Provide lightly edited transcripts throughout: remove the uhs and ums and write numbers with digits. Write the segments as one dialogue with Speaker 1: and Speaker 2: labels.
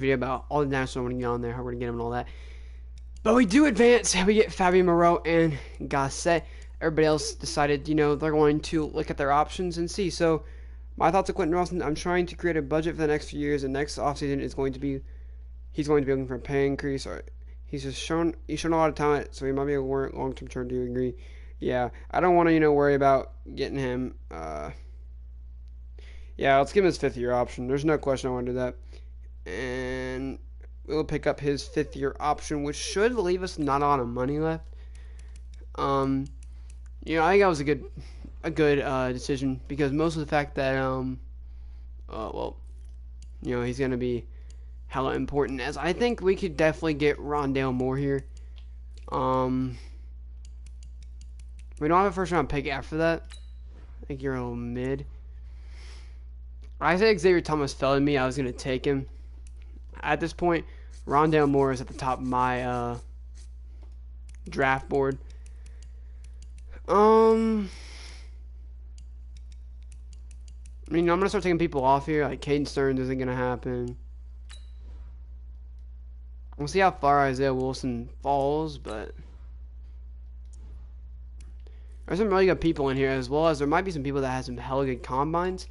Speaker 1: video about all the national we're going to get on there, how we're going to get them and all that. But we do advance. We get Fabio Moreau and Gasset. Everybody else decided, they're going to look at their options and see. So my thoughts of Quentin Nelson, I'm trying to create a budget for the next few years. The next offseason is going to be, he's going to be looking for a pay increase. Or he's shown a lot of talent, so he might be a long-term term. Do you agree? Yeah, I don't want to, worry about getting him. Yeah, let's give him his 5th-year option. There's no question I want to do that. And we'll pick up his 5th-year option, which should leave us not a lot of money left. I think that was a good decision, because most of the fact that he's gonna be hella important, as I think we could definitely get Rondale Moore here. We don't have a first round pick after that. I think you're a little mid. I said Xavier Thomas fell to me. I was gonna take him. At this point, Rondale Moore is at the top of my draft board. I'm gonna start taking people off here. Like Caden Stearns isn't gonna happen. We'll see how far Isaiah Wilson falls, but there's some really good people in here, as well as there might be some people that have some hella good combines.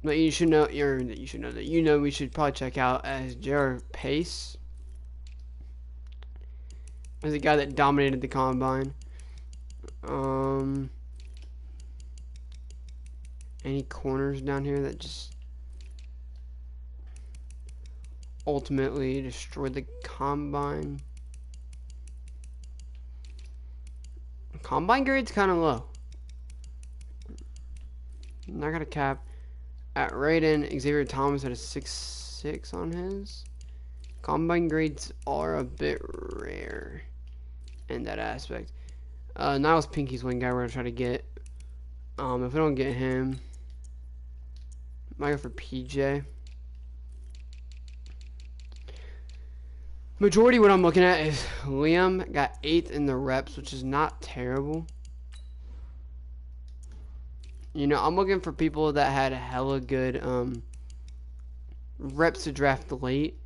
Speaker 1: But we should probably check out as Jared Pace. As a guy that dominated the combine. Any corners down here that just ultimately destroyed the combine? Combine grade's kind of low. Not gonna cap. At Raiden, Xavier Thomas had a 6.6 on his. Combine grades are a bit rare in that aspect. Niles Pinky's one guy we're gonna try to get. If we don't get him, might go for PJ. Majority what I'm looking at is Liam got 8th in the reps, which is not terrible. I'm looking for people that had hella good reps to draft late.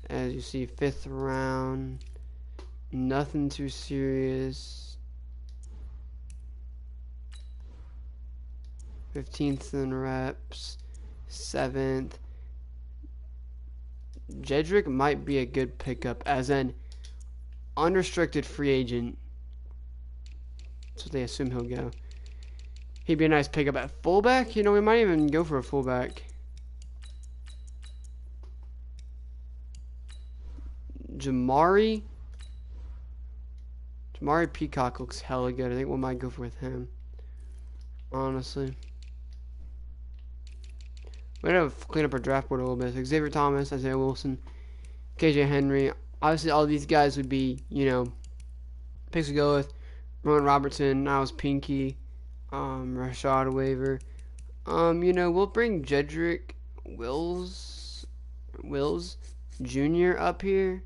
Speaker 1: As you see, 5th round, nothing too serious. 15th in reps, 7th. Jedrick might be a good pickup as an unrestricted free agent. That's what they assume he'll go. He'd be a nice pickup at fullback. We might even go for a fullback. Jamari Peacock looks hella good. I think we might go with him. Honestly. We're going to clean up our draft board a little bit. So Xavier Thomas, Isaiah Wilson, KJ Henry. Obviously, all these guys would be, picks to go with. Rowan Robertson, Niles Pinky, Rashad Waver. We'll bring Jedrick Wills Jr. up here.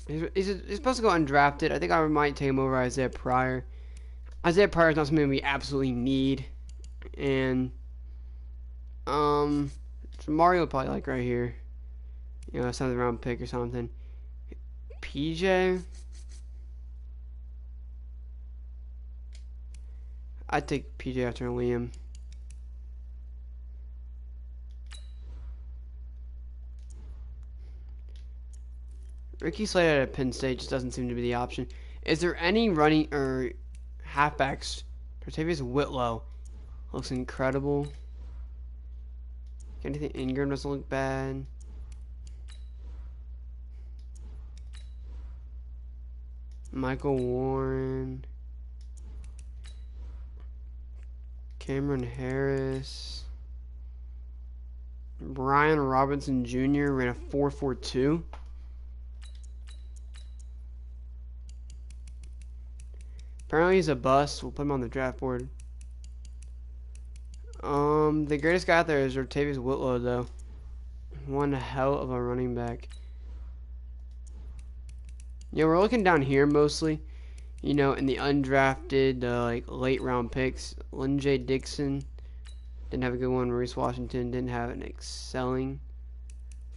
Speaker 1: He's supposed to go undrafted. I think I might take him over Isaiah Pryor. Isaiah Pryor is not something we absolutely need. And Mario probably like right here. A 7th round pick or something. PJ. I'd take PJ after Liam. Ricky Slater at Penn State just doesn't seem to be the option. Is there any running or halfbacks? Tertavius Whitlow looks incredible. Anything Ingram doesn't look bad. Michael Warren. Cameron Harris. Brian Robinson Jr. ran a 4.42. Apparently he's a bust. We'll put him on the draft board. The greatest guy out there is Tertavius Whitlow, though. One hell of a running back. We're looking down here mostly. In the undrafted, late round picks. Lynn J. Dixon didn't have a good one. Maurice Washington didn't have an excelling.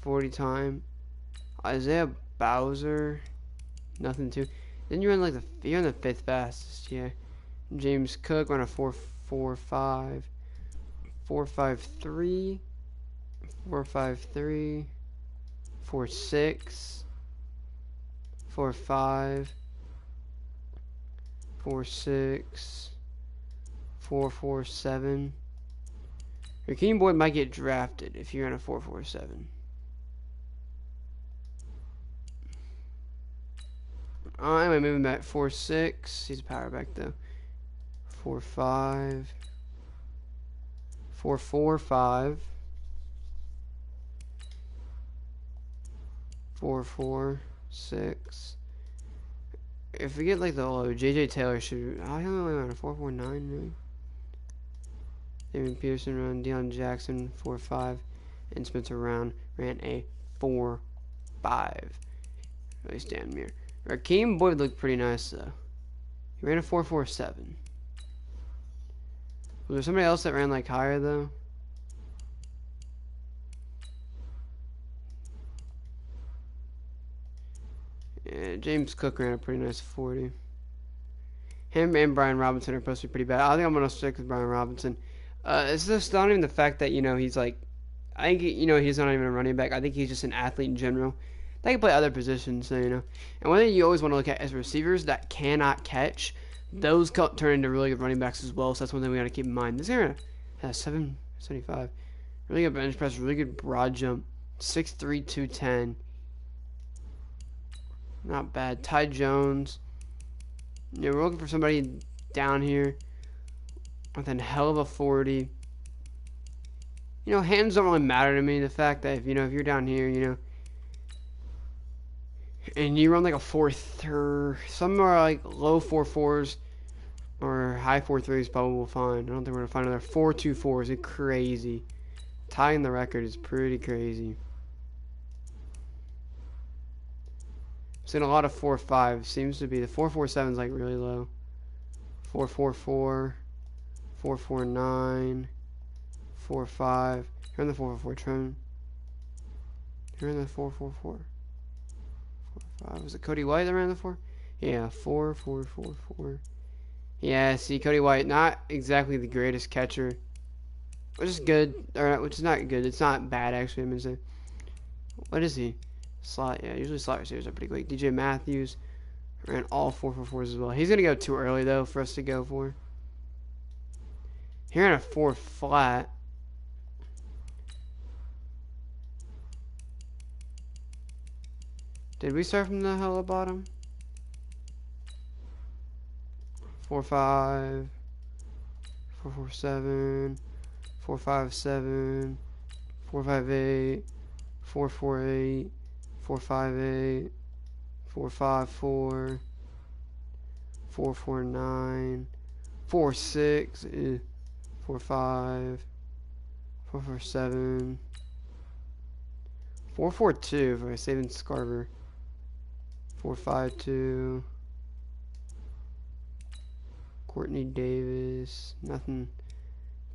Speaker 1: 40 time. Isaiah Bowser, nothing too. Then you run like you're on the 5th fastest, yeah. James Cook run a 4.45, 4.53, 4.53, 4.6, 4.5, 4.6, 4.47. Your King Boy might get drafted if you're in a 4.47. Anyway, moving back 4.6. He's a power back though. 4.5, 4.45, 4.46. If we get like the low, JJ Taylor should. I only ran a 4.49 really. David Peterson ran, Deion Jackson 4.5, and Spencer Round ran a 4.5. Really stand mirror. Rakeem Boyd looked pretty nice though. He ran a 4.47. Was there somebody else that ran like higher though? Yeah, James Cook ran a pretty nice 40. Him and Brian Robinson are supposed to be pretty bad. I think I'm gonna stick with Brian Robinson. It's just not even the fact that he's like, I think he's not even a running back. I think he's just an athlete in general. They can play other positions, so And one thing you always want to look at is receivers that cannot catch. Those turn into really good running backs as well. So that's one thing we got to keep in mind. This area has 775. Really good bench press, really good broad jump. 6'3", 210. Not bad. Ty Jones. We're looking for somebody down here with a hell of a 40. Hands don't really matter to me. The fact that if you're down here, and you run like a 4.3, some are like low 4.4s or high 4.3s, probably will find. I don't think we're gonna find another 4.24s. It's crazy. Tying the record is pretty crazy. I've seen a lot of 4.5. Seems to be the 4.47 is like really low. 4.44, 4.49, 4.5. You're in the 4.44 trend. You're in the 4.44. 4.5. Was it Cody White that ran the 4? Yeah, 4.444. Yeah, see, Cody White, not exactly the greatest catcher, which is good, or which is not good. It's not bad actually. I'm gonna say. What is he? Slot. Yeah, usually slot receivers are pretty quick. DJ Matthews ran all 4.44s as well. He's gonna go too early though for us to go for. He ran a 4 flat. Did we start from the hella bottom? 4.5, 4.47, 4.57, 4.58, 4.48, 4.58, 4.54, 4.49, 4.6, 4.5, 4.47, 4.42 for saving Scarver, 4.52. Courtney Davis, nothing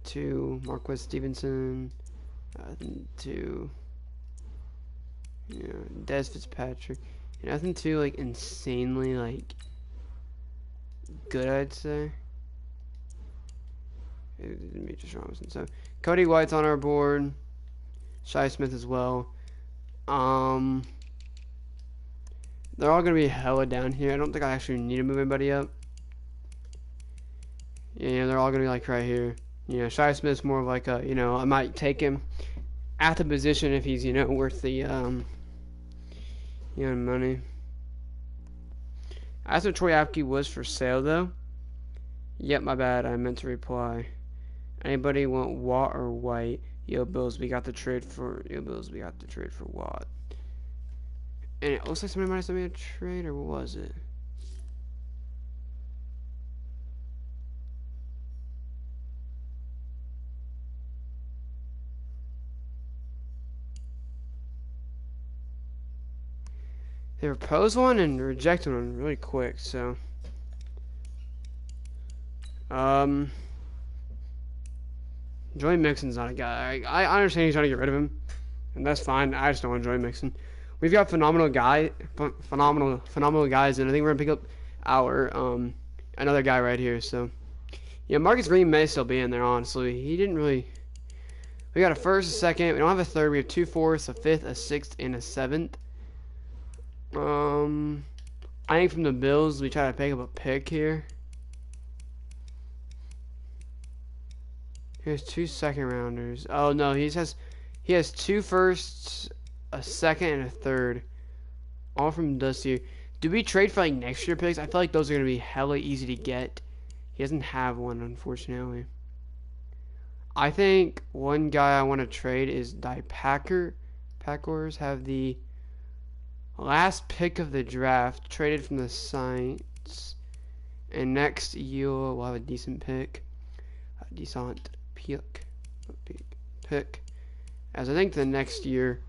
Speaker 1: to Marquez Stevenson, nothing to Des Fitzpatrick, nothing too like insanely like good, I'd say. Demetrius Robinson. So Cody White's on our board, Shi Smith as well. They're all gonna be hella down here. I don't think I actually need to move anybody up. Yeah, they're all gonna be like right here. Shi Smith's more of like a, I might take him at the position if he's, worth the, money. I asked if Troy Apke was for sale though. Yep, my bad. I meant to reply. Anybody want Watt or White? Yo, Bills, we got the trade for Watt. And it looks like somebody might have sent me a trade, or what was it? They proposed one and rejected one really quick, so. Joey Mixon's not a guy. I understand he's trying to get rid of him. and that's fine. I just don't enjoy mixing. We've got phenomenal guys, and I think we're gonna pick up our another guy right here. So yeah, Marcus Green may still be in there. Honestly, he didn't really. We got a first, a second. We don't have a third. We have 2 fourths, a fifth, a sixth, and a seventh. I think from the Bills, we try to pick up a pick here. Here's 2 second rounders. Oh no, he has 2 firsts, a second, and a third, all from this year. Do we trade for like next year picks? I feel like those are gonna be hella easy to get. He doesn't have one, unfortunately. I think one guy I want to trade is Packer. Packers have the last pick of the draft, traded from the Saints, and next year we'll have a decent pick, pick, as I think the next year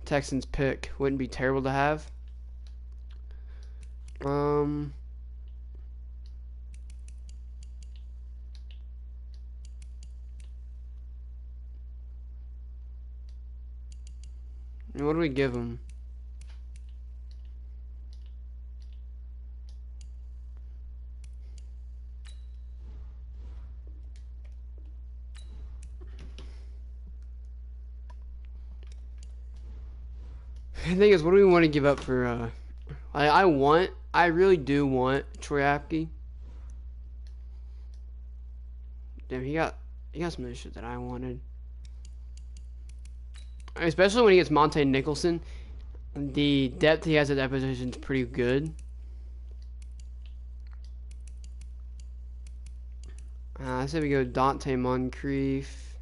Speaker 1: Texans pick wouldn't be terrible to have. And what do we give him? The thing is, what do we want to give up for? I really do want Troy Apke. Damn, he got some of the shit that I wanted. Especially when he gets Monte Nicholson, the depth he has at that position is pretty good. I say we go Dante Moncrief.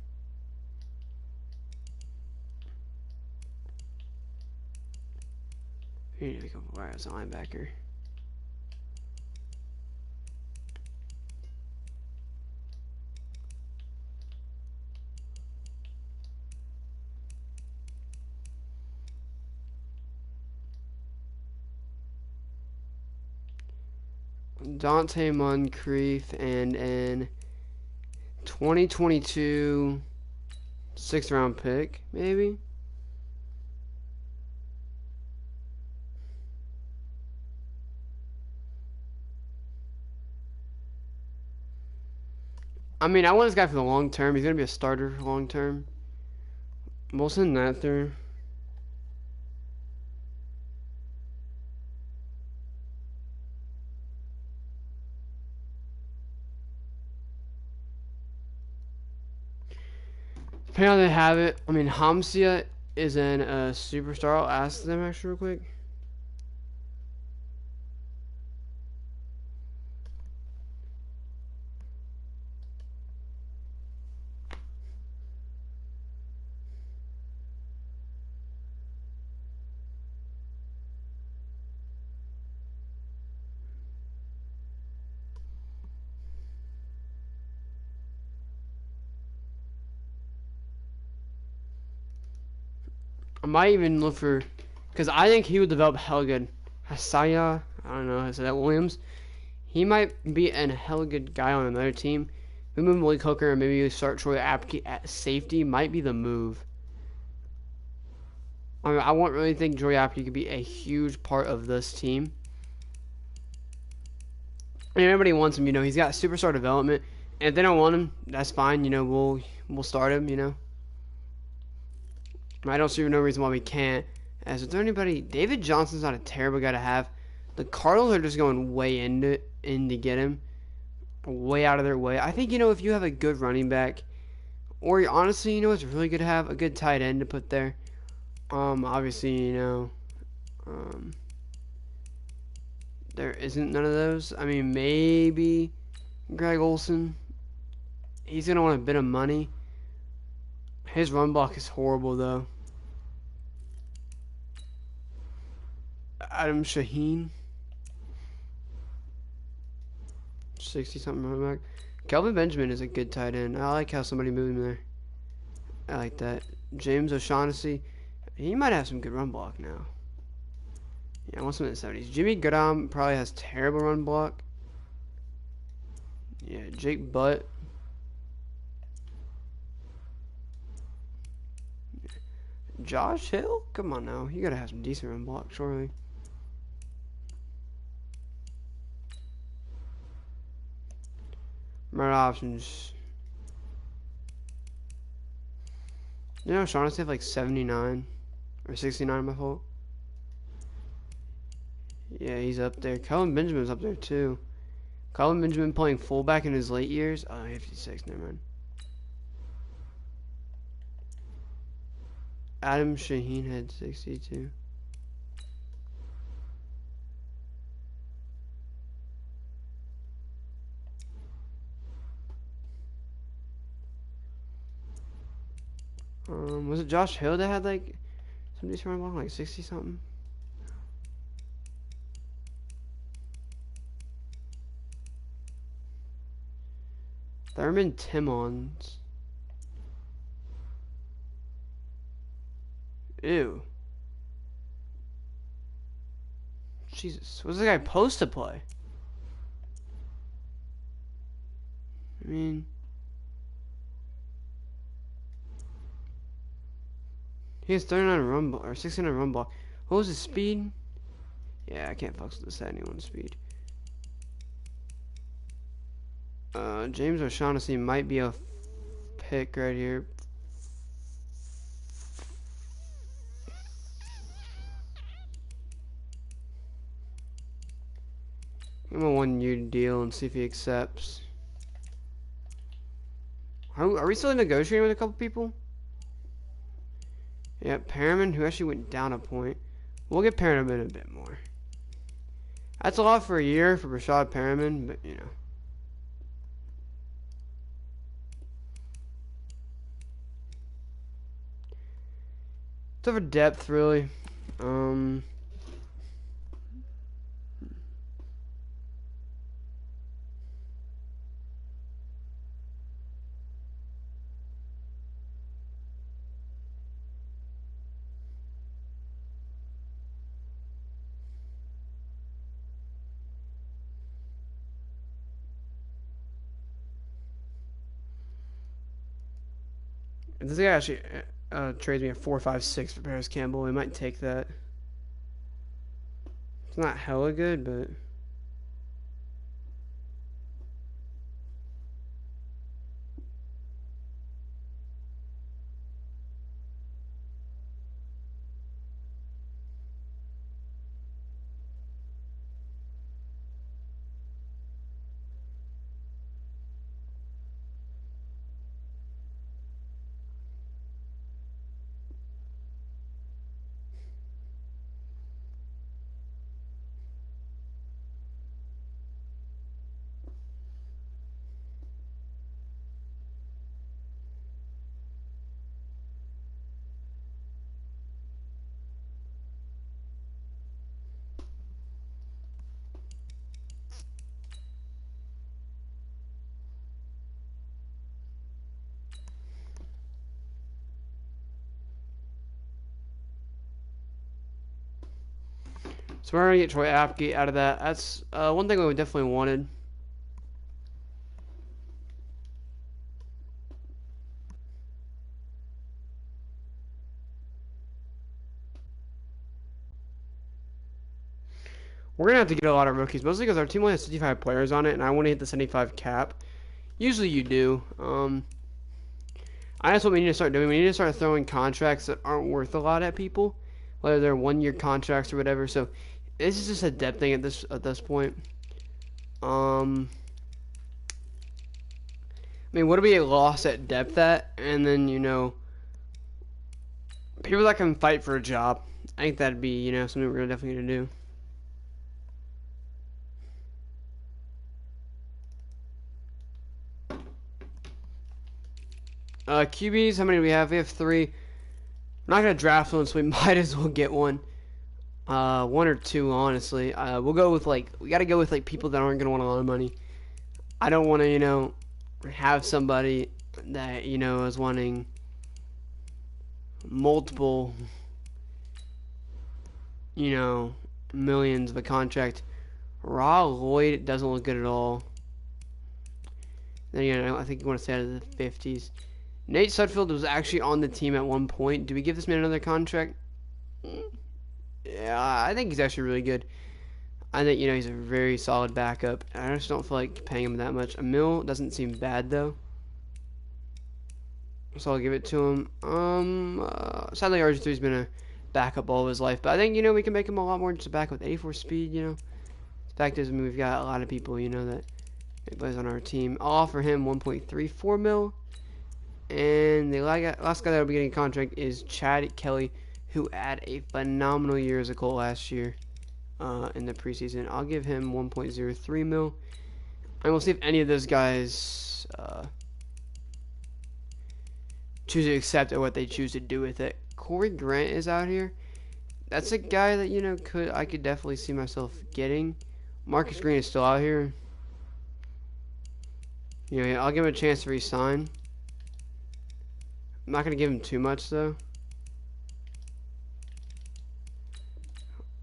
Speaker 1: Here we go. Where is the linebacker? Dante Moncrief, and in 2022 6th round pick, maybe. I mean, I want this guy for the long term. He's gonna be a starter long term. We'll send that there. Depending on how they have it. I mean, Hamsia is in a superstar. I'll ask them actually real quick. I might even look for, because I think he would develop hella good. Hasaya, I don't know, is that Williams? He might be a hella good guy on another team. We move Malik Hooker and maybe we start Troy Apke at safety. Might be the move. I mean, I won't really think Troy Apke could be a huge part of this team. And everybody wants him, you know. He's got superstar development, and if they don't want him, that's fine. You know, we'll start him. You know. I don't see no reason why we can't. As is there anybody? David Johnson's not a terrible guy to have. The Cardinals are just going way in to get him, way out of their way. I think, you know, if you have a good running back, or honestly, you know, it's really good to have a good tight end to put there. Obviously, you know, there isn't none of those. I mean, maybe Greg Olsen. He's gonna want a bit of money. His run block is horrible, though. Adam Shaheen. 60-something running back. Kelvin Benjamin is a good tight end. I like how somebody moved him there. I like that. James O'Shaughnessy. He might have some good run block now. Yeah, I want some in the 70s. Jimmy Goodham probably has terrible run block. Yeah, Jake Butt. Josh Hill? Come on now. You gotta have some decent run block, surely. Right options. You know, Shaughnessy have like 79 or 69, my fault. Yeah, he's up there. Kelvin Benjamin's up there too. Kelvin Benjamin playing fullback in his late years. Oh, 56, never mind. Adam Shaheen had 62. Was it Josh Hill that had like some decent run block, like 60 something? Thurman Timmons. Ew. Jesus. What's this guy supposed to play? I mean, he has 39 run block or 69 run block. What was his speed? Yeah, I can't fuck with this anyone's speed. James O'Shaughnessy might be a pick right here. Give him a 1-year deal and see if he accepts. Are we still negotiating with a couple people? Yeah, Perriman, who actually went down a point. We'll get Perriman a bit more. That's a lot for a year for Rashad Perriman, but you know. It's over depth, really. If this guy actually trades me a 4.56 for Paris Campbell, we might take that. It's not hella good, but so we're gonna get Troy Apke out of that. That's one thing we definitely wanted. We're gonna have to get a lot of rookies, mostly because our team only has 55 players on it, and I want to hit the 75 cap. Usually you do. That's what we need to start doing. We need to start throwing contracts that aren't worth a lot at people, whether they're 1-year contracts or whatever. So this is just a depth thing at this point. I mean, what do we get lost at depth at? And then, you know, people that can fight for a job. I think that'd be, you know, something we're definitely gonna do. QBs, how many do we have? We have 3. I'm not gonna draft one, so we might as well get one. 1 or 2, honestly. We'll go with we gotta go with people that aren't gonna want a lot of money. I don't want to, you know, have somebody that, you know, is wanting multiple, you know, millions of a contract. Raw Lloyd doesn't look good at all. Then, you know, I think you want to stay out of the 50s. Nate Sudfeld was actually on the team at one point. Do we give this man another contract? Yeah, I think he's actually really good. I think, he's a very solid backup. I just don't feel like paying him that much. A mil doesn't seem bad, though. So I'll give it to him. Sadly, RG3's been a backup all of his life. But I think, we can make him a lot more just a backup with 84 speed, The fact is, we've got a lot of people, that plays on our team. I'll offer him 1.34 mil. And the last guy that will be getting a contract is Chad Kelly, who had a phenomenal year as a Colt last year in the preseason. I'll give him 1.03 mil. And we'll see if any of those guys choose to accept or what they choose to do with it. Corey Grant is out here. That's a guy that, I could definitely see myself getting. Marcus Green is still out here. I'll give him a chance to re-sign. I'm not going to give him too much, though.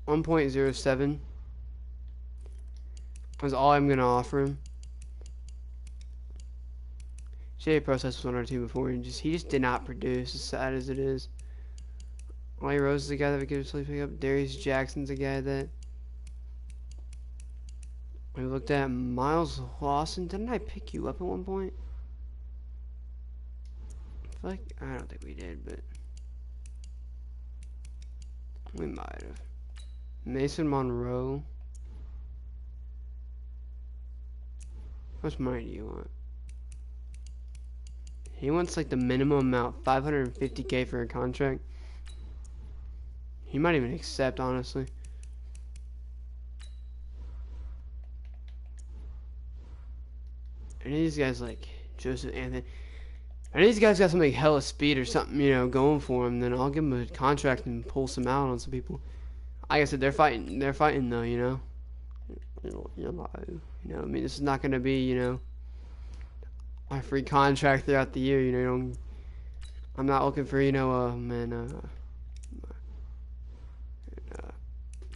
Speaker 1: 1.07 is all I'm going to offer him. J.A. Process was on our team before, and he just did not produce, as sad as it is. Ollie Rose is the guy that we could easily pick up. Darius Jackson's the guy that we looked at. Miles Lawson. Didn't I pick you up at one point? I don't think we did, but we might have. Mason Monroe. How much money do you want? He wants the minimum amount, 550K for a contract. He might even accept, honestly. Any of these guys Joseph Anthony. Any of these guys got something hella speed or something, going for him, then I'll give him a contract and pull some out on some people. Like I said, they're fighting though, I mean, this is not going to be, my free contract throughout the year, I'm not looking for,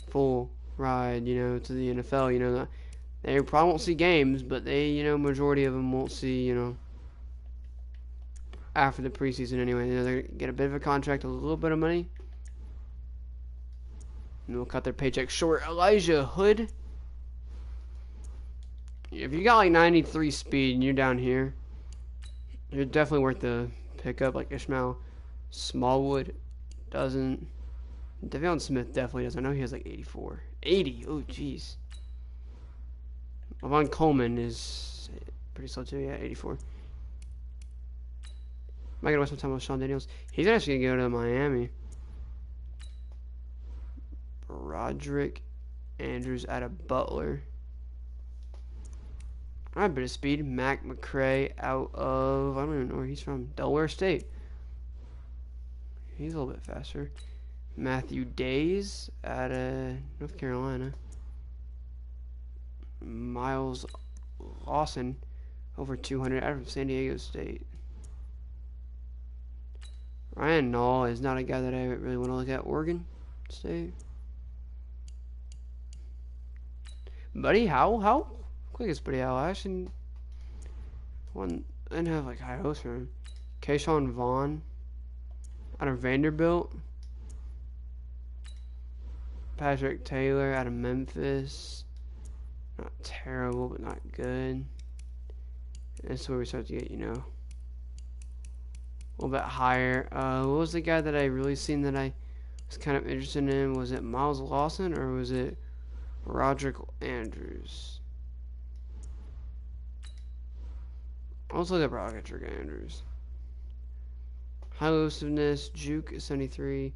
Speaker 1: full ride, to the NFL, they probably won't see games, but they, majority of them won't see, after the preseason anyway. They get a bit of a contract, a little bit of money, and they'll cut their paycheck short. Elijah Hood. If you got 93 speed and you're down here, you're definitely worth the pickup. Ishmael Smallwood doesn't. Devon Smith definitely doesn't. I know he has 84. 80. Oh, jeez. Levon Coleman is pretty slow too. Yeah, 84. Am I going to waste some time with Sean Daniels? He's actually going to go to Miami. Roderick Andrews out of Butler. Alright, a bit of speed. Mac McCray out of, I don't even know where he's from. Delaware State. He's a little bit faster. Matthew Days out of North Carolina. Miles Lawson over 200 out of San Diego State. Ryan Nall is not a guy that I really want to look at. Oregon State. Buddy Howell? How quick is Buddy Howell? I actually didn't have high hopes for him. Keyshawn Vaughn out of Vanderbilt. Patrick Taylor out of Memphis. Not terrible, but not good. That's where we start to get, a little bit higher. What was the guy that I really seen that I was kind of interested in? Was it Miles Lawson or was it Roderick Andrews? Let's look at Roderick Andrews. High elusiveness, juke 73,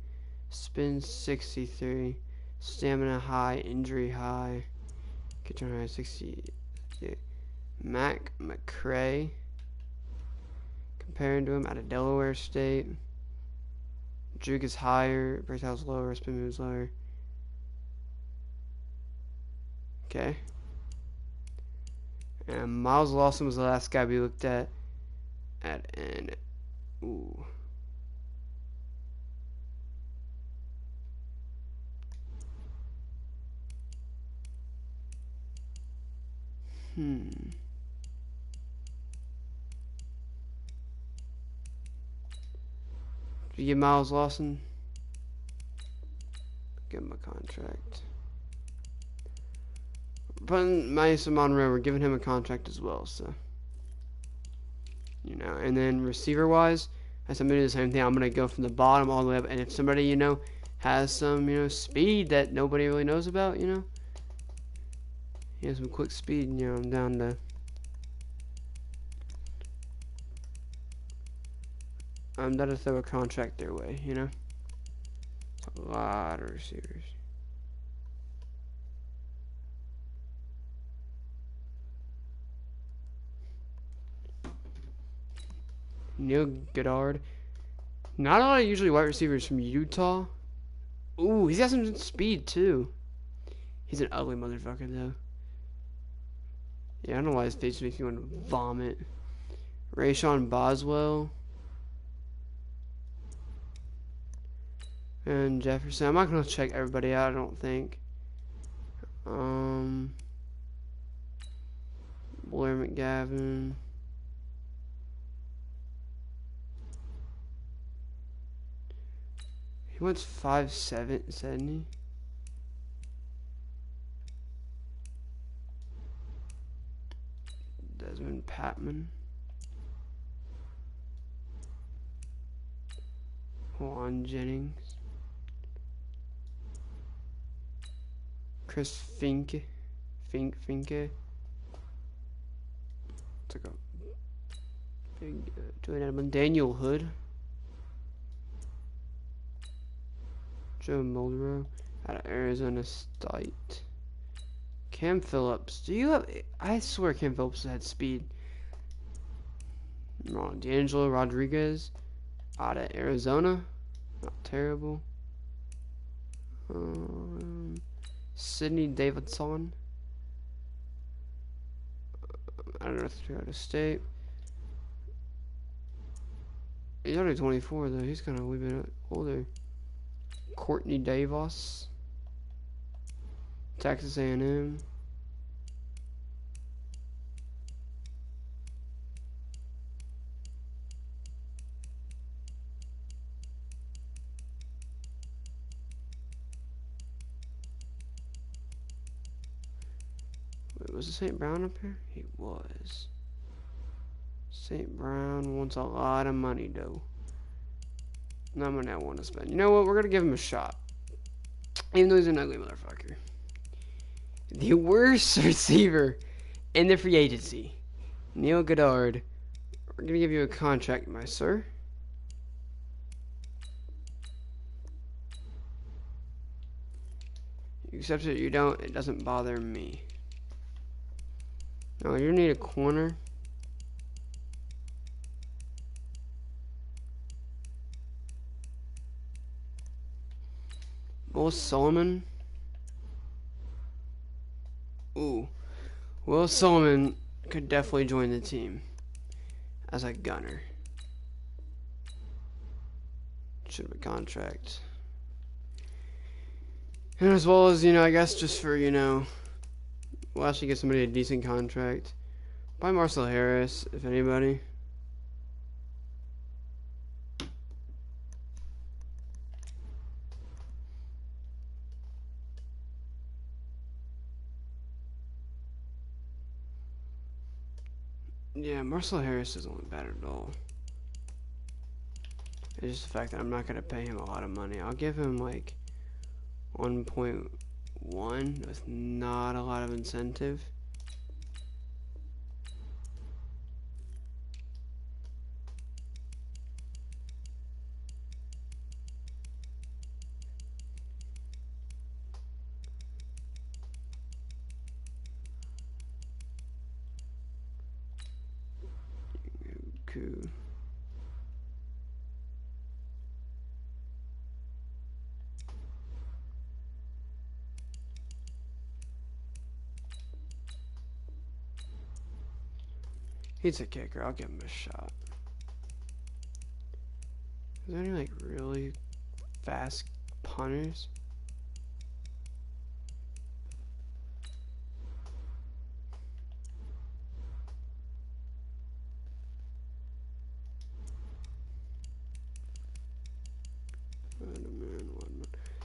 Speaker 1: spin 63, stamina high, injury high, kitchen high 60. Mac McCray, comparing to him out of Delaware State. Juke is higher, breaktile's lower, spin move's lower. Okay. And Miles Lawson was the last guy we looked at an ooh. Do you give Miles Lawson? Give him a contract. Putting Mason Monroe, we're giving him a contract as well, so. You know, and then receiver wise, as I'm gonna do the same thing. I'm gonna go from the bottom all the way up, and if somebody, you know, has some, you know, speed that nobody really knows about, you know, he has some quick speed, you know, I'm down to. I'm down to throw a contract their way, you know. It's a lot of receivers. Neil Goddard. Not a lot of usually wide receivers from Utah. Ooh, he's got some speed too. He's an ugly motherfucker though. Yeah, I don't know why his face makes me want to vomit. Rayshawn Boswell. And Jefferson. I'm not gonna check everybody out, I don't think. Blair McGavin. He wants 5'7", said he? Desmond Patman. Juan Jennings. Chris Finke. Finke. It's like a big Julian Edelman. Daniel Hood. Joe Muldrow out of Arizona State. Cam Phillips. Do you have... I swear Cam Phillips had speed. Wrong. D'Angelo Rodriguez out of Arizona. Not terrible. Sidney Davidson. I don't know if he's out of state. He's only 24 though. He's kind of a wee bit older. Courtney Davis. Texas A&M. Wait, was it St. Brown up here? He was. St. Brown wants a lot of money though. Not money I want to spend. You know what? We're gonna give him a shot. Even though he's an ugly motherfucker. The worst receiver in the free agency. Neil Goddard. We're gonna give you a contract, my sir. You accept it, you don't, it doesn't bother me. No, you need a corner. Will Solomon. Ooh. Will Solomon could definitely join the team as a gunner. Should have a contract. And as well as, you know, I guess just for, you know, we'll actually get somebody a decent contract. Buy Marcel Harris, if anybody. Yeah, Marcel Harris isn't bad at all. It's just the fact that I'm not going to pay him a lot of money. I'll give him like 1.1 with not a lot of incentive. Cool. He's a kicker. I'll give him a shot. Is there any like really fast punters?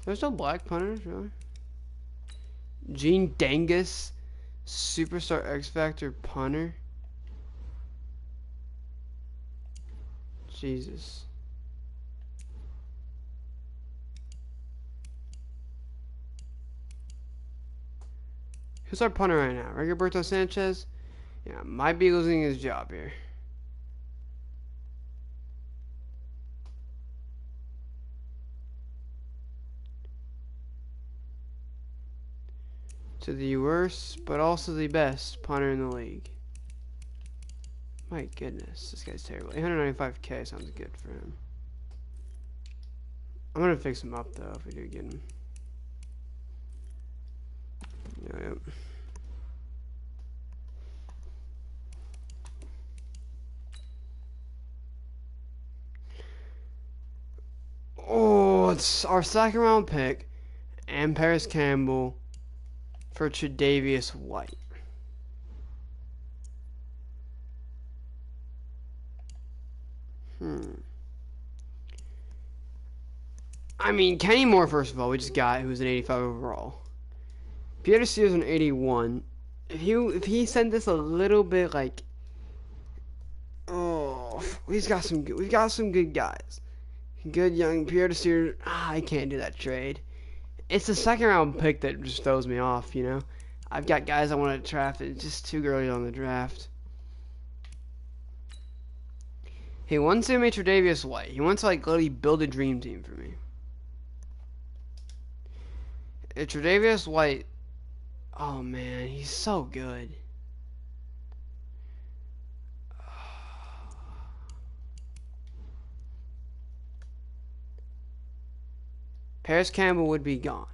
Speaker 1: There's no black punters, really. Gene Dangus, Superstar X Factor punter. Jesus. Who's our punter right now? Rigoberto Sanchez? Yeah, might be losing his job here. To the worst, but also the best punter in the league. My goodness, this guy's terrible. 895k sounds good for him. I'm gonna fix him up though if we do get him. Yep. Oh, it's our second round pick and Paris Campbell for Tre'Davious White. I mean, Kenny Moore, first of all, we just got, who's an 85 overall. Peter Sears an 81. If he sent this a little bit like, oh, we've got some good guys. Good young Pierre Sears. I can't do that trade. It's the second round pick that just throws me off, you know. I've got guys I want to draft. It's just too early on the draft. He wants to make Tre'Davious White. He wants to like literally build a dream team for me. Tre'Davious White. Oh man, he's so good. Paris Campbell would be gone.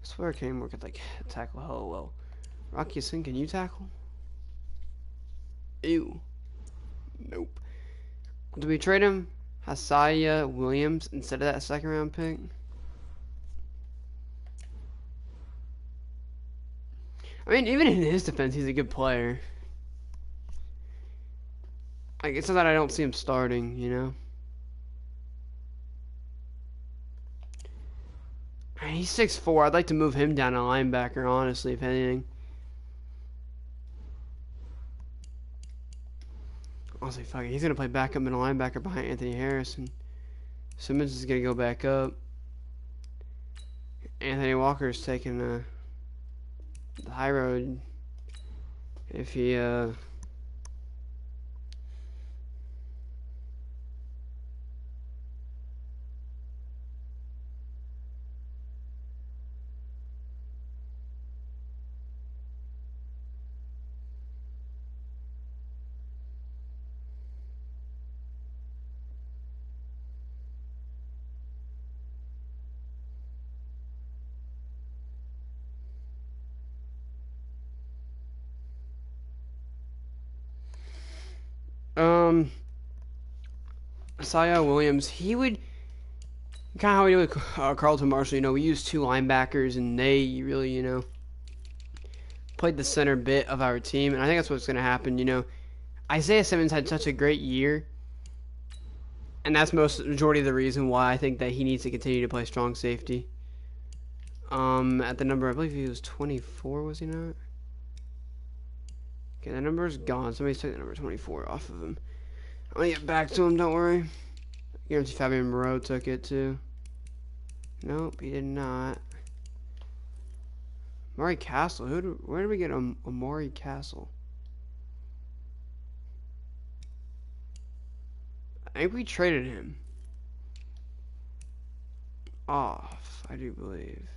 Speaker 1: I swear Kenny Moore could like tackle hella well. Rocky Sin, can you tackle? Ew. Nope. Do we trade him Hasaya Williams instead of that second round pick? I mean, even in his defense, he's a good player. Like, it's not that I don't see him starting, you know? He's 6'4". I'd like to move him down to linebacker, honestly, if anything. Honestly, fuck it. He's going to play backup middle linebacker behind Anthony Harrison. Simmons is going to go back up. Anthony Walker's taking the high road. If he, Isaiah Williams, he would kind of how we do with Carlton Marshall. You know, we use two linebackers, and they really, you know, played the center bit of our team, and I think that's what's going to happen. You know, Isaiah Simmons had such a great year, and that's majority of the reason why I think that he needs to continue to play strong safety. At the number, I believe he was 24, was he not? Okay, that number is gone. Somebody's took the number 24 off of him. I'm gonna get back to him, don't worry. I guarantee Fabian Moreau took it too. Nope, he did not. Amari Castle. Where did we get Amari Castle? I think we traded him off, I do believe.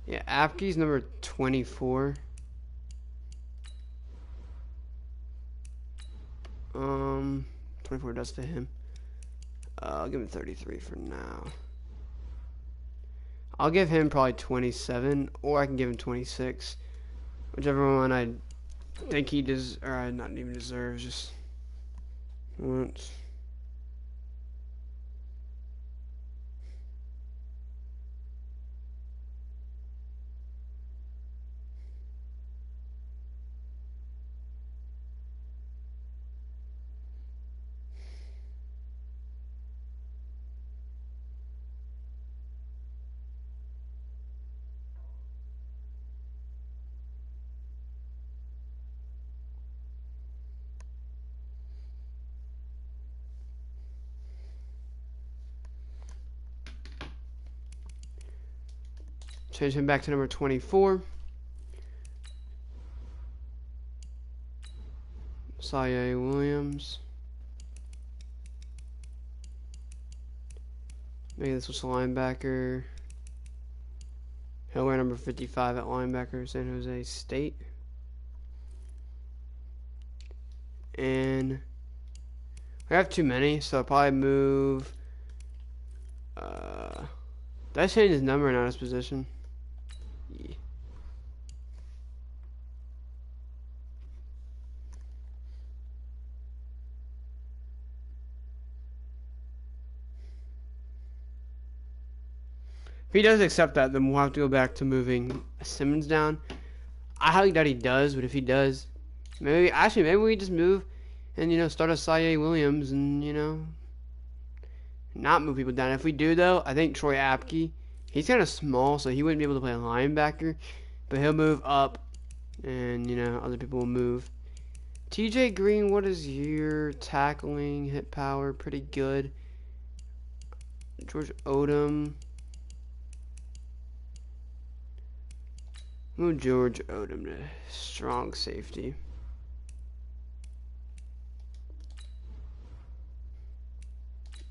Speaker 1: Yeah, Apke's number 24. 24 does fit him. I'll give him 33 for now. I'll give him probably 27, or I can give him 26. Whichever one I think he does, or not even deserves, just once. Change him back to number 24. Saye Williams. Maybe this was a linebacker. He'll wear number 55 at linebacker, San Jose State. And we have too many, so I'll probably move. Did I change his number and not his position? Yeah. If he does accept that, then we'll have to go back to moving Simmons down. I highly doubt he does, but if he does, maybe we just move and start a Saye Williams and not move people down. If we do though, I think Troy Apke, he's kind of small, so he wouldn't be able to play a linebacker, but he'll move up, and other people will move. TJ Green, what is your tackling, hit power? Pretty good. George Odom. Move George Odom to strong safety.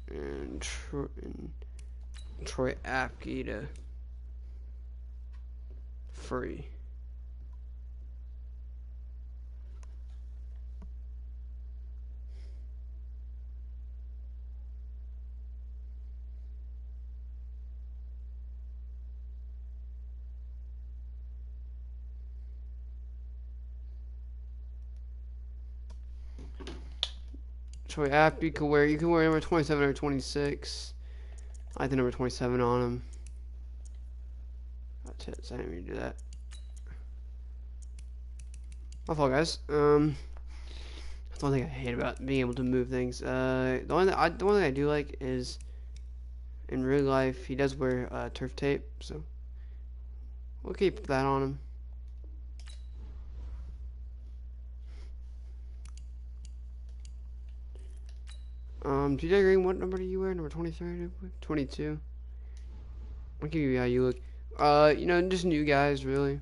Speaker 1: And Troy Apke to free. Troy Apke you can wear number 27 or 26. I like the number 27 on him. That's it. So I didn't mean to do that. My fault, guys. That's one thing I hate about being able to move things. The one thing I do like is in real life he does wear turf tape, so we'll keep that on him. TJ Green, what number do you wear? Number 23, 22. I'll give you how you look. Just new guys, really.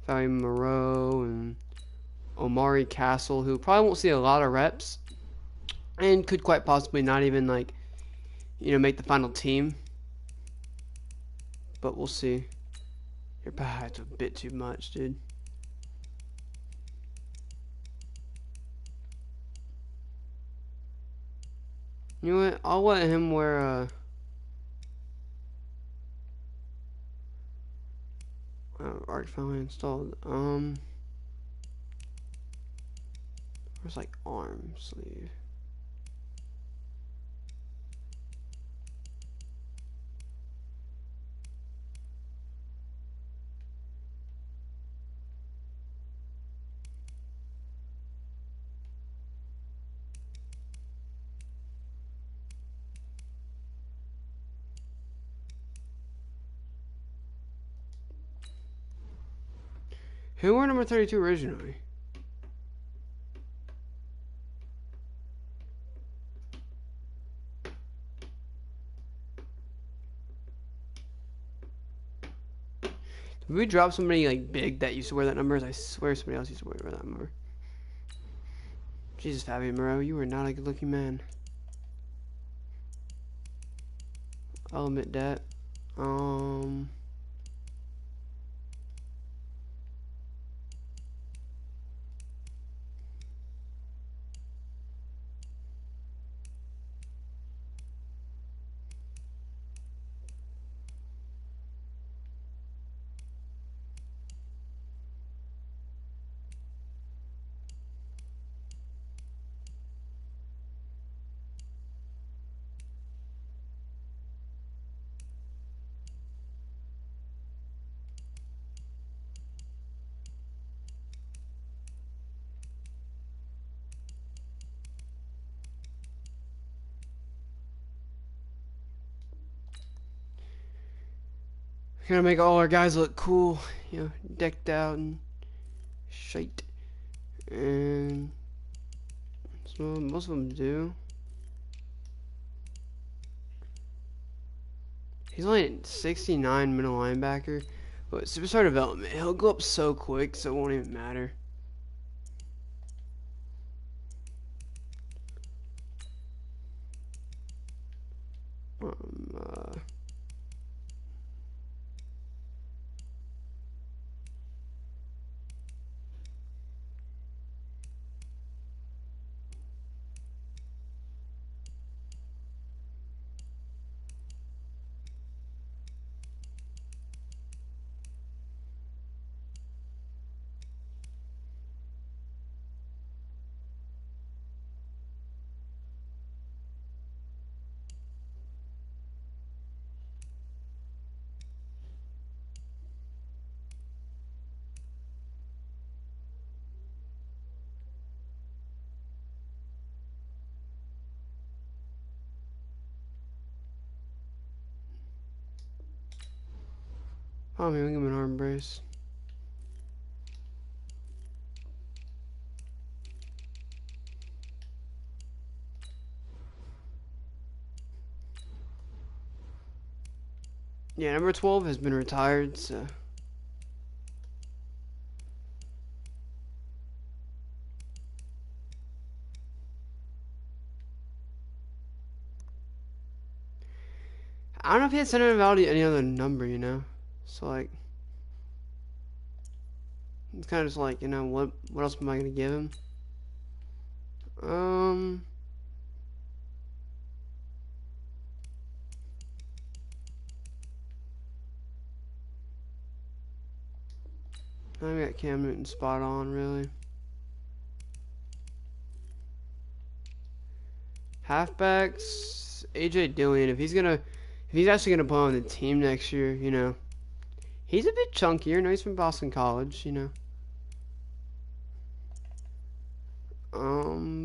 Speaker 1: Fabi Moreau and Omari Castle, who probably won't see a lot of reps, and could quite possibly not even make the final team. But we'll see. That's a bit too much, dude. You know what? I'll let him wear Arc finally installed. Where's arm sleeve? Who wore number 32 originally? Did we drop somebody big that used to wear that number? I swear somebody else used to wear that number. Jesus, Fabi Moreau, you are not a good-looking man. I'll admit that. Gonna make all our guys look cool, decked out and shite. And so most of them do. He's only 69 middle linebacker. But superstar development, he'll go up so quick, so it won't even matter. Um, Oh, man, we give him an arm brace. Yeah, number 12 has been retired, so. I don't know if he had sentimental value to any other number, you know? So, like. It's kind of just like, you know, what else am I going to give him? I got Cam Newton spot on, really. Halfbacks, AJ Dillon. If he's actually gonna play on the team next year, you know, he's a bit chunkier. No, he's from Boston College, you know.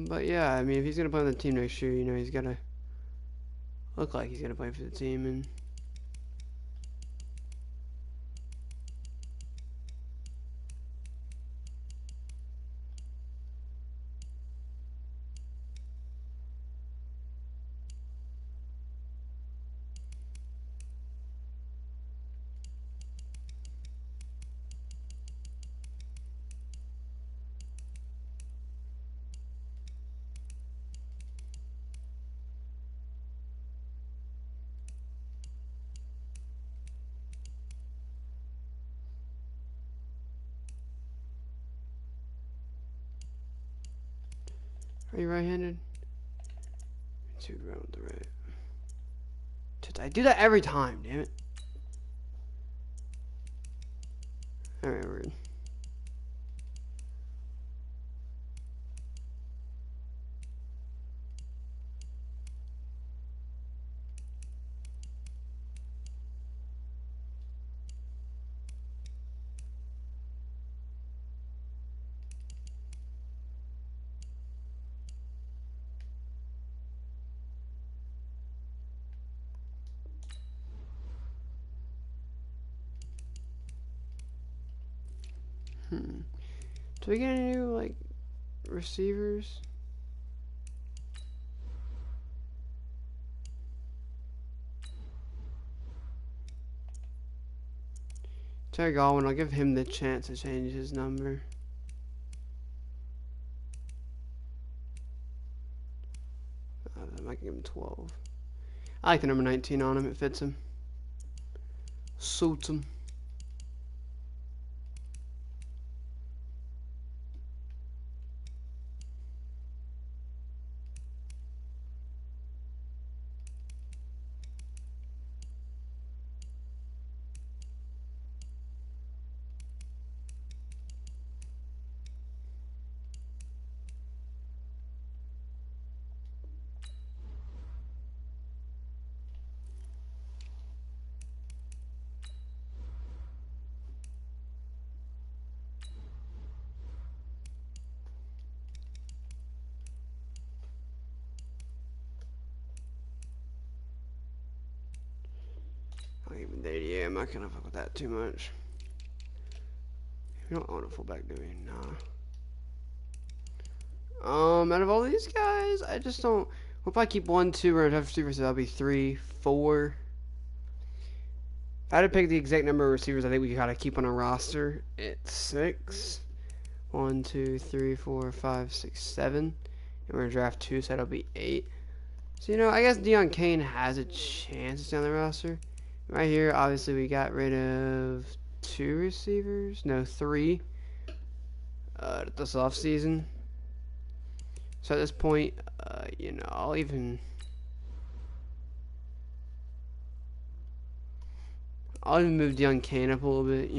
Speaker 1: But yeah, I mean, if he's gonna play on the team next year, you know, he's gotta look like he's gonna play for the team. And are you right-handed? Two around the right. I do that every time, damn it. Alright, we're good. Do we get any new, like, receivers? Terry Godwin, I'll give him the chance to change his number. I might give him 12. I like the number 19 on him, it fits him. Suits him. I'll give him the 88. I'm not gonna fuck with that too much. We don't own a fullback, do we? Nah. Out of all these guys, I just don't. We'll probably keep 1, 2, or have receivers, so that'll be 3, 4. If I had to pick the exact number of receivers I think we gotta keep on our roster, it's 6. 1, 2, 3, 4, 5, 6, 7. And we're gonna draft 2, so that'll be 8. So, I guess Deion Kane has a chance to stay on the roster. Right here, obviously, we got rid of 2 receivers. No, 3. This offseason. So at this point, I'll even move Deion Kane up a little bit,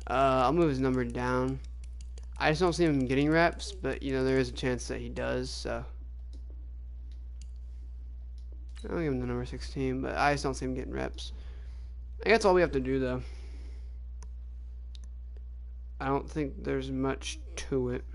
Speaker 1: I'll move his number down. I just don't see him getting reps, but, there is a chance that he does, so. I'll give him the number 16, but I just don't see him getting reps. I think that's all we have to do, though. I don't think there's much to it.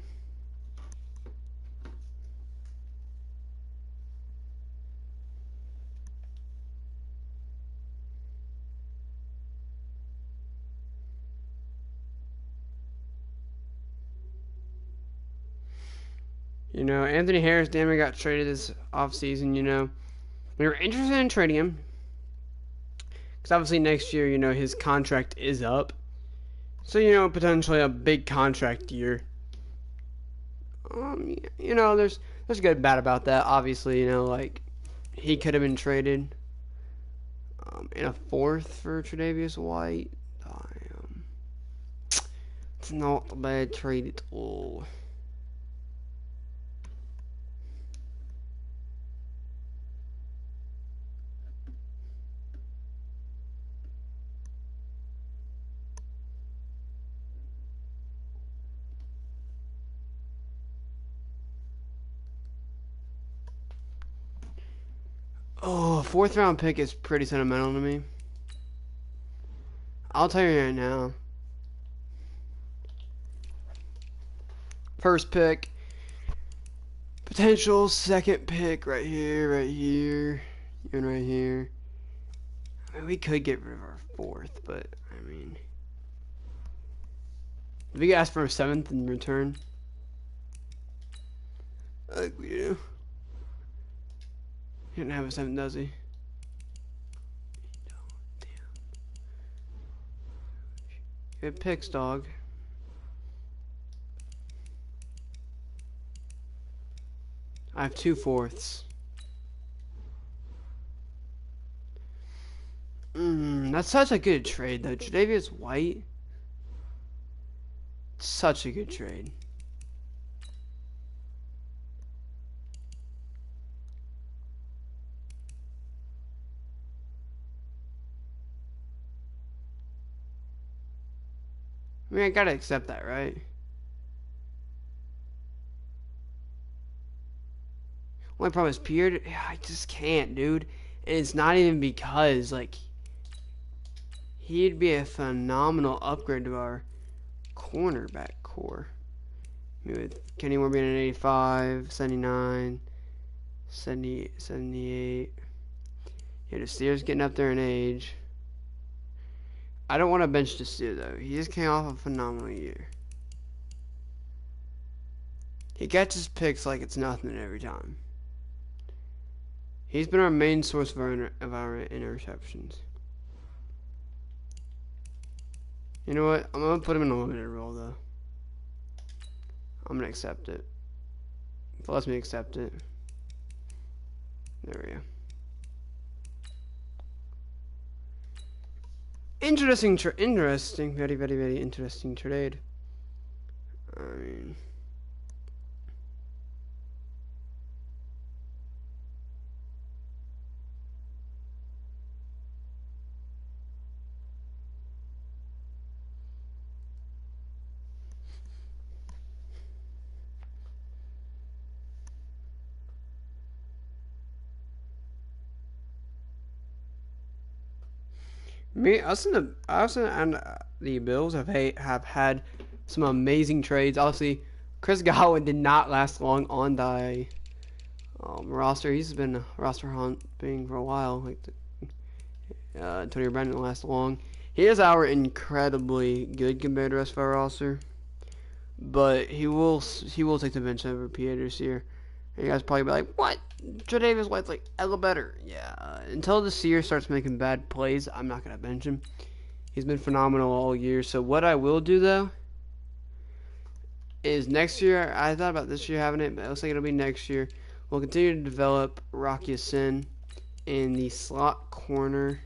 Speaker 1: Anthony Harris damn near got traded this offseason, We were interested in trading him. Because obviously next year, his contract is up. So, potentially a big contract year. There's good and bad about that. Obviously, he could have been traded in a 4th for Tre'Davious White. Damn. It's not a bad trade at all. Oh, 4th round pick is pretty sentimental to me. I'll tell you right now. First pick. Potential 2nd pick right here, and right here. I mean, we could get rid of our 4th, but, if we could ask for a 7th in return. I think we do. He didn't have a 7, does he? Damn. Good picks, dog. I have 2 4ths. That's such a good trade, though. Tre'Davious White. Such a good trade. I gotta accept that, right? Only problem is Pierre. I just can't, dude. And it's not even because, he'd be a phenomenal upgrade to our cornerback core. With Kenny Moore being an 85, 79, 70, 78. Yeah, the Steers getting up there in age. I don't want to bench the Steer, though. He just came off a phenomenal year. He catches picks like it's nothing every time. He's been our main source of our interceptions. You know what? I'm going to put him in a limited role, though. I'm going to accept it. If it lets me accept it. There we go. Interesting, very, very, very interesting trade. Us and the Bills have had some amazing trades. Obviously, Chris Godwin did not last long on the roster. He's been a roster humping for a while. Antonio Brown didn't last long. He is our incredibly good compared to the rest of our roster, but he will take the bench over Peters here. And you guys probably be like, "What? Tre'Davious White's like a little better. Yeah. Until this year starts making bad plays, I'm not gonna bench him. He's been phenomenal all year. So what I will do though is next year. I thought about this year having it, but it looks like it'll be next year. We'll continue to develop Rocky Sin. In the slot corner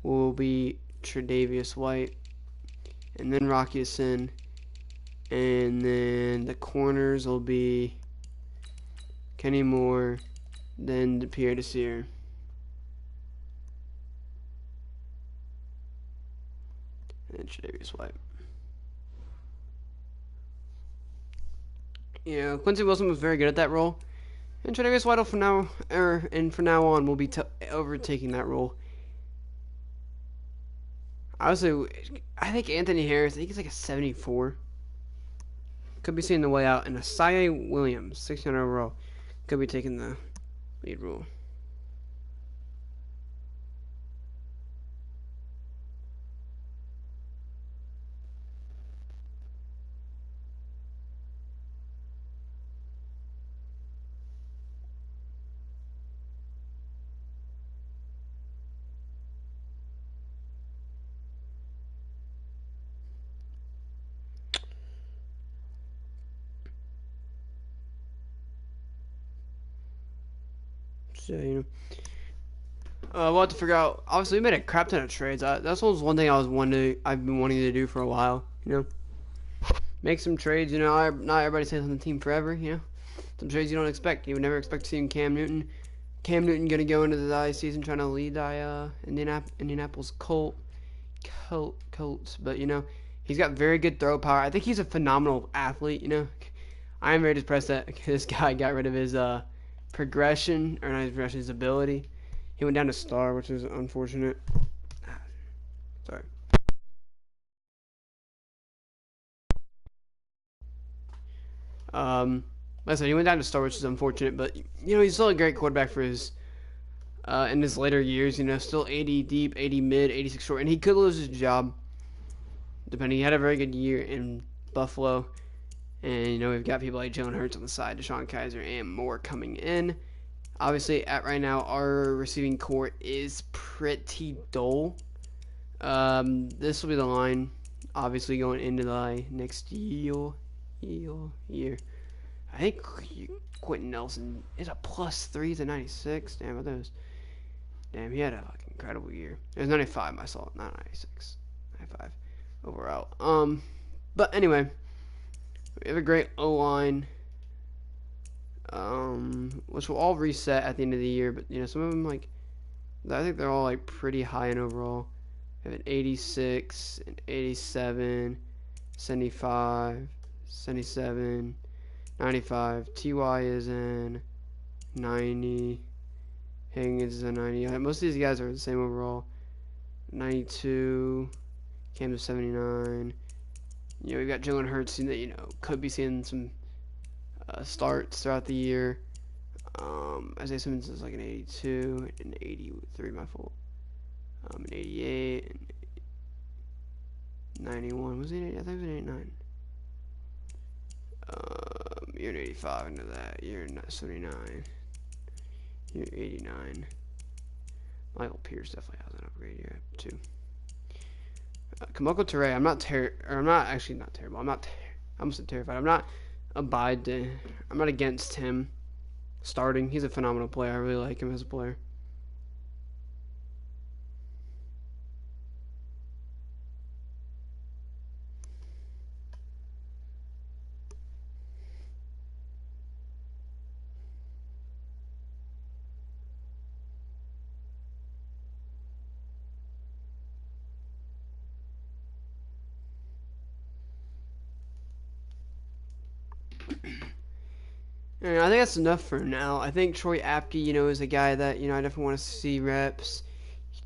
Speaker 1: will be Tre'Davious White, and then Rocky Sin, and then the corners will be Kenny Moore, then Pierre Desir. And then Tre'Davious White. Yeah, Quincy Wilson was very good at that role, and Tre'Davious White from now on will be overtaking that role. Honestly, I think Anthony Harris. I think he's like a 74. Could be seeing the way out, and Asai Williams, 16 overall, could be taking the lead role. So, we'll have to figure out. Obviously, we made a crap ton of trades. That's one thing I've been wanting to do for a while. Make some trades. Not everybody stays on the team forever. Some trades you don't expect. You would never expect to see Cam Newton. Cam Newton gonna go into the season trying to lead the Indianapolis Colts. But he's got very good throw power. I think he's a phenomenal athlete. I am very depressed that this guy got rid of his progression, or not his progression, his ability. He went down to star, which is unfortunate. Sorry. Like I said, he went down to star, which is unfortunate, but he's still a great quarterback for his in his later years. Still 80 deep, 80 mid, 86 short, and he could lose his job depending. He had a very good year in Buffalo, and we've got people like Jalen Hurts on the side, Deshaun Kaiser, and more coming in. Obviously, at right now, our receiving core is pretty dull. This will be the line, obviously, going into the next year. I think Quentin Nelson is a +3 to 96. Damn, he had a incredible year. It was 95, I saw it, not 96. 95 overall. But anyway, we have a great O-line. Which will all reset at the end of the year, but some of them I think they're all pretty high in overall. We have an 86, an 87, 75, 77, 95. Ty is in 90. Higgins is a 90. Most of these guys are the same overall. 92. Cam is 79. We've got Jalen Hurts that could be seeing some starts throughout the year. Isaiah Simmons is like an 82, an 83, my fault. An 88, and 91. Was it 80? I think it was an 89. You're an 85 into that. You're 79. You're 89. Michael Pierce definitely has an upgrade here too. Kamoko Toure, I'm not terrible. I'm almost terrified. I'm not against him starting. He's a phenomenal player. I really like him as a player. And I think that's enough for now. I think Troy Apke, is a guy that, I definitely want to see reps.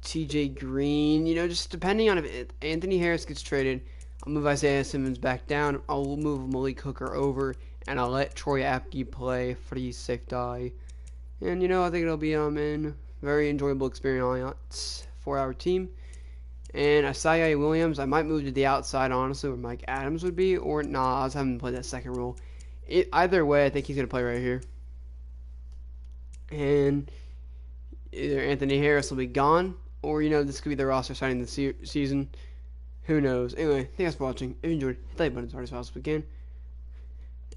Speaker 1: TJ Green, just depending on if Anthony Harris gets traded, I'll move Isaiah Simmons back down. I'll move Malik Hooker over, and I'll let Troy Apke play free safety. And, I think it'll be a very enjoyable experience for our team. And Asai Williams, I might move to the outside, honestly, where Mike Adams would be, or nah, I was having him play that second role. Either way, I think he's going to play right here. and either Anthony Harris will be gone, or this could be the roster signing the season. Who knows? Anyway, thanks for watching. If you enjoyed, hit the like button as hard as possible again.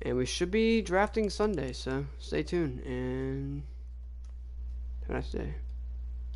Speaker 1: And we should be drafting Sunday, so stay tuned and have a nice day.